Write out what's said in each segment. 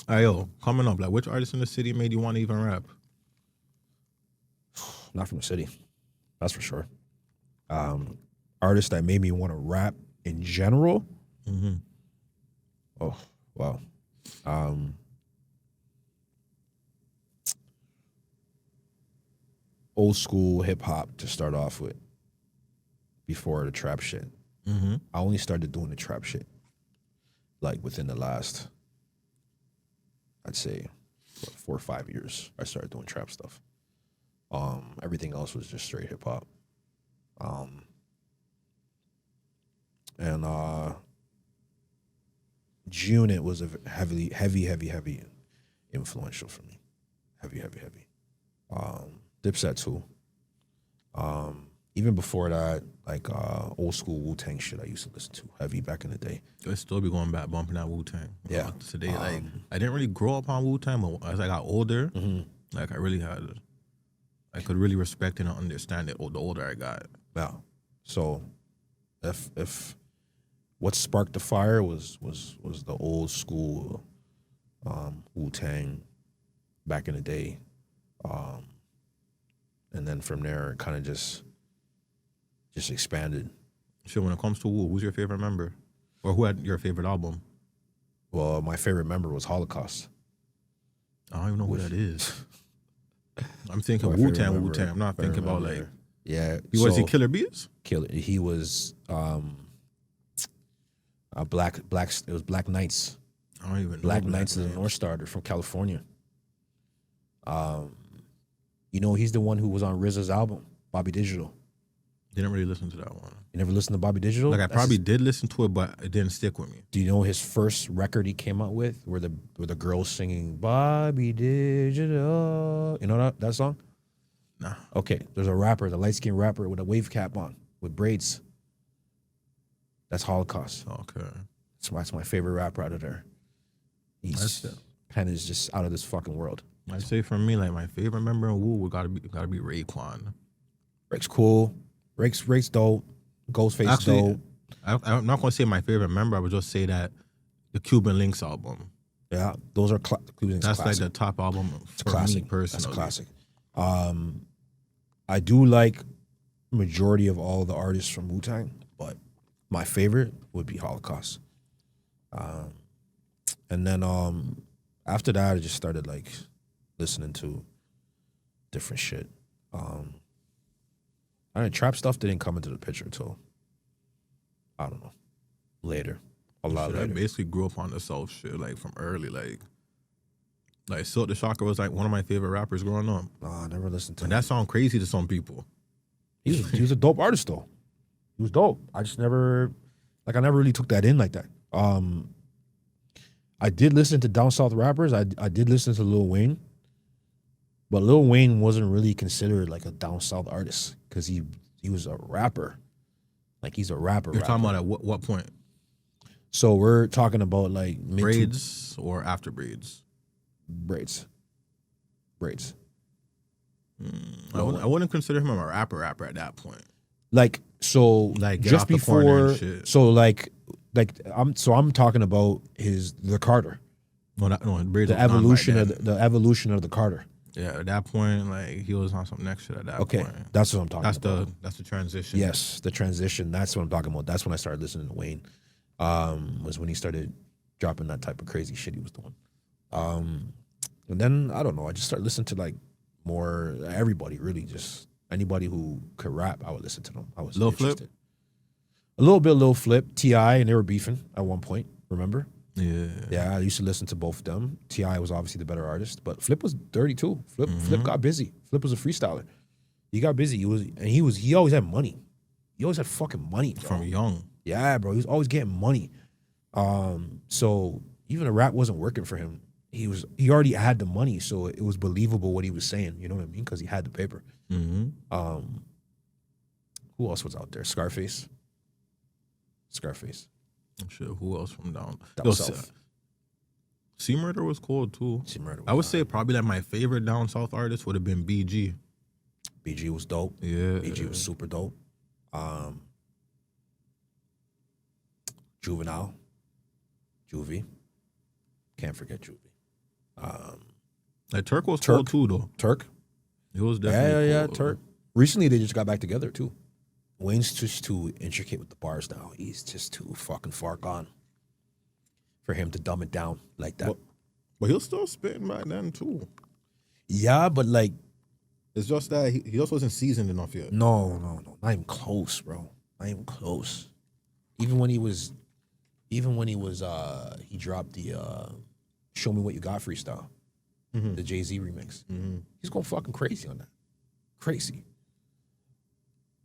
Hey, yo, coming up, like, which artist in the city made you want to even rap? Not from the city, that's for sure. Artists that made me want to rap in general. Mm-hmm. Oh, wow. Old school hip hop to start off with before the trap shit. Mm-hmm. I only started doing the trap shit like within the last, I'd say, 4 or 5 years. I started doing trap stuff. Everything else was just straight hip hop. And G-Unit was a heavy influential for me. Heavy. Dipset too. Even before that, like old school Wu-Tang shit I used to listen to heavy back in the day. I still be going back bumping that Wu-Tang. Yeah. Today, like, I didn't really grow up on Wu-Tang, but as I got older, like, I could really respect it and understand it the older I got. Yeah. So if what sparked the fire was the old school Wu-Tang back in the day. And then from there it kind of just expanded. So when it comes to Wu, who's your favorite member? Or who had your favorite album? Well, my favorite member was Holocaust. I don't even know who that is. I'm thinking My favorite Wu-Tang, member- Wu-Tang. I'm not favorite thinking about, member. like, Yeah. was he Killer Bees? Killer. He was a black. It was Black Knights. I don't even know. Black Knights is a North Star. They're from California. You know, he's the one who was on RZA's album, Bobby Digital. Didn't really listen to that one. You never listened to Bobby Digital? Like, I probably did listen to it, but it didn't stick with me. Do you know his first record he came out with, where the girls singing Bobby Digital? You know that song? Nah. Okay, there's a rapper, the light skinned rapper with a wave cap on, with braids. That's Holocaust. Okay. That's my favorite rapper out of there. His pen is just out of this fucking world. I'd say for me, like, my favorite member in Wu would gotta be Raekwon. Rake's cool. Rake's dope. Ghostface Actually, dope. I'm not gonna say my favorite member. I would just say that the Cuban Links album. Yeah, those are That's like the top album for me personally. That's a classic. I do like majority of all the artists from Wu-Tang, but my favorite would be Holocaust. And then after that, I just started like listening to different shit. I mean, trap stuff didn't come into the picture until, I don't know, later. A lot I later. basically grew up on the South shit, like, from early, like Silk the Shocker was like one of my favorite rappers growing up. Nah, I never listened to And him. that sound crazy to some people. He was a dope artist though. He was dope. I just never really took that in like that. I did listen to down south rappers. I did listen to Lil Wayne, but Lil Wayne wasn't really considered like a down south artist because he was a rapper. Like he's a rapper. You're talking about at what point? So we're talking about like Braids or after braids? braids. I wouldn't consider him a rapper at that point. Like so, Like, get just off the corner and before. shit. So I'm talking about the Carter. Braids The was done by evolution of the Carter. Yeah, at that point, like, he was on some next shit at that Okay, point. that's what I'm talking about. That's the transition. Yes, the transition. That's what I'm talking about. That's when I started listening to Wayne. Was when he started dropping that type of crazy shit he was doing. And then I don't know. I just started listening to like more everybody. Really, just anybody who could rap. I would listen to them. I was Lil Flip? interested. A little bit, Lil Flip, T.I., and they were beefing at one point. Remember? Yeah. Yeah, I used to listen to both of them. T.I. was obviously the better artist, but Flip was dirty too. Flip got busy. Flip was a freestyler. He got busy. He always had money. He always had fucking money, bro. From young. Yeah, bro. He was always getting money. So even the rap wasn't working for him. He already had the money, so it was believable what he was saying. You know what I mean? Because he had the paper. Mm-hmm. Who else was out there? Scarface. I'm sure. Who else from down? South. C Murder was cool too. C Murder. I would say probably like my favorite down south artist would have been BG. BG was dope. Yeah. BG was super dope. Juvenile. Juvie. Can't forget Juvie. Like Turk was cold too, though. Turk. He was definitely Yeah, cold. Turk. Recently, they just got back together too. Wayne's just too intricate with the bars now. He's just too fucking far gone for him to dumb it down like that. But he was still spitting back then too. Yeah, but like, it's just that he just wasn't seasoned enough yet. No, not even close, bro. Not even close. Even when he dropped the "Show Me What You Got" freestyle, the Jay-Z remix. He's going fucking crazy on that. Crazy.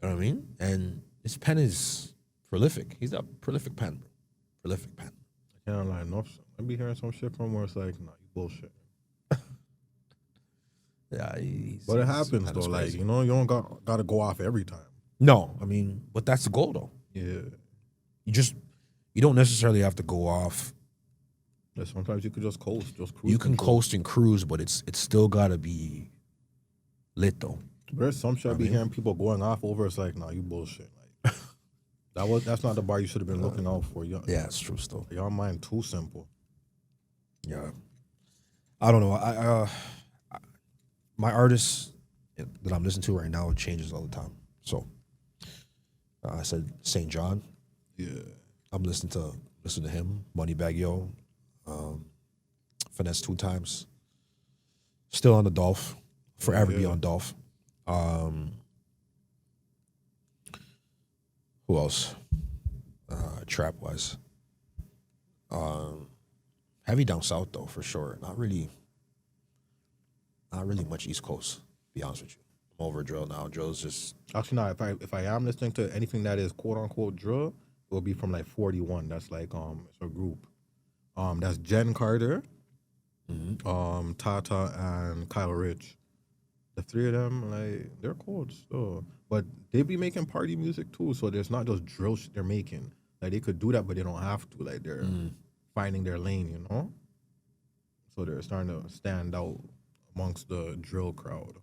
You know what I mean? And his pen is prolific. He's a prolific pen, bro. Prolific pen. I can't lie enough. I be hearing some shit from where it's like, nah, you bullshit. Yeah, but it happens though. Like, you know, you don't got to go off every time. No, I mean, but that's the goal though. Yeah. You don't necessarily have to go off. Yeah, sometimes you could just coast, just cruise. You can coast and cruise, but it's still gotta be lit though. There's some shit I be hearing people going off over. It's like, nah, you bullshit. Like that's not the bar you should have been looking out for. Yeah, it's true still. Y'all mind too simple. Yeah. I don't know. I my artists that I'm listening to right now changes all the time. So I said St. John. Yeah. I'm listening to him, Moneybagg Yo, Finesse 2 times. Still on the Dolph. Forever be on Dolph. Who else? Trap wise. Heavy down south though, for sure. Not really much East Coast, to be honest with you. I'm over drill now. Drill's just actually no, if I am listening to anything that is quote unquote drill, it will be from like 41. That's like it's a group. That's Jen Carter, Tata and Kyle Rich. The three of them, like, they're cold still. But they be making party music too, so there's not just drill shit they're making. Like, they could do that, but they don't have to. Like, they're finding their lane, you know? So they're starting to stand out amongst the drill crowd.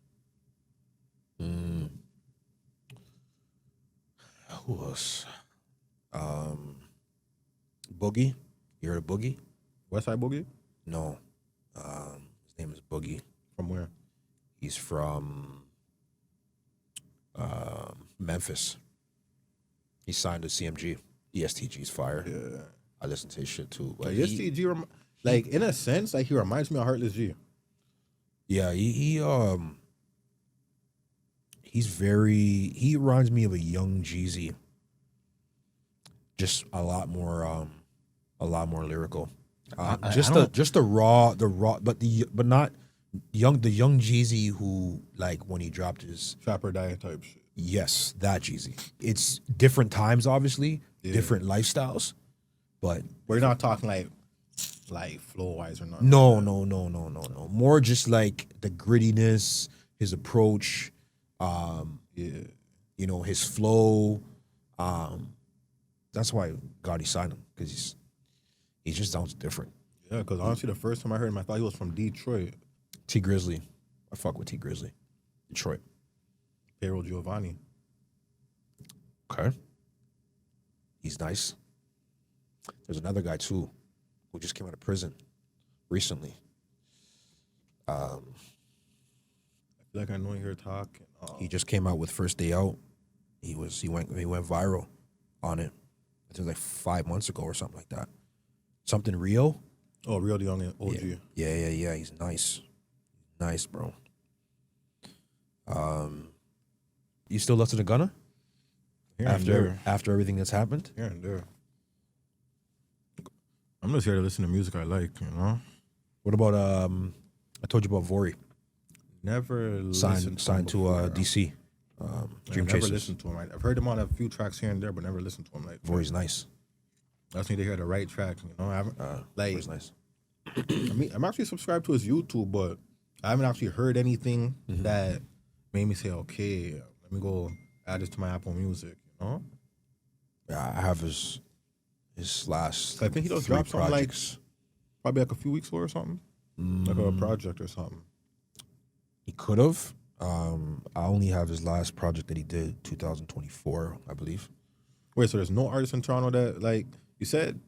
Who else? Boogie. You heard of Boogie? Westside Boogie? No. His name is Boogie. From where? He's from Memphis. He signed to CMG. ESTG's fire. Yeah. I listen to his shit too. But ESTG, like, in a sense, like, he reminds me of Heartless G. Yeah, he reminds me of a young Jeezy. Just a lot more lyrical. Just the raw, but not the young Jeezy who, like, when he dropped his Trapper Diet type shit. Yes, that Jeezy. It's different times, obviously, different lifestyles, but we're not talking like flow wise or not. No. More just like the grittiness, his approach, you know, his flow. That's why Gotti signed him, because he just sounds different. Yeah, because honestly, the first time I heard him, I thought he was from Detroit. T Grizzly, I fuck with T Grizzly, Detroit. Payroll Giovanni. Okay, he's nice. There's another guy too, who just came out of prison recently. I feel like I know you're talking. He just came out with First Day Out. He went viral on it. I think it was like 5 months ago or something like that. Something Rio. Oh, Rio the Young OG. Yeah. He's nice, bro. You still listen to Gunna? After everything that's happened? Here and there. I'm just here to listen to music I like, you know? What about I told you about Vori. Never signed to DC. Dream Never Chasers. listened to him. I've heard him on a few tracks here and there, but never listened to him. Like, Vori's nice. I just need to hear the right track, you know? I haven't Vori's nice. I'm actually subscribed to his YouTube, but I haven't actually heard anything that made me say, okay, let me go add this to my Apple Music, you know? Yeah, I have his last. I think he just dropped something like probably like a few weeks ago or something, like a project or something. He could have. I only have his last project that he did, 2024, I believe. Wait, so there's no artist in Toronto that, like, you said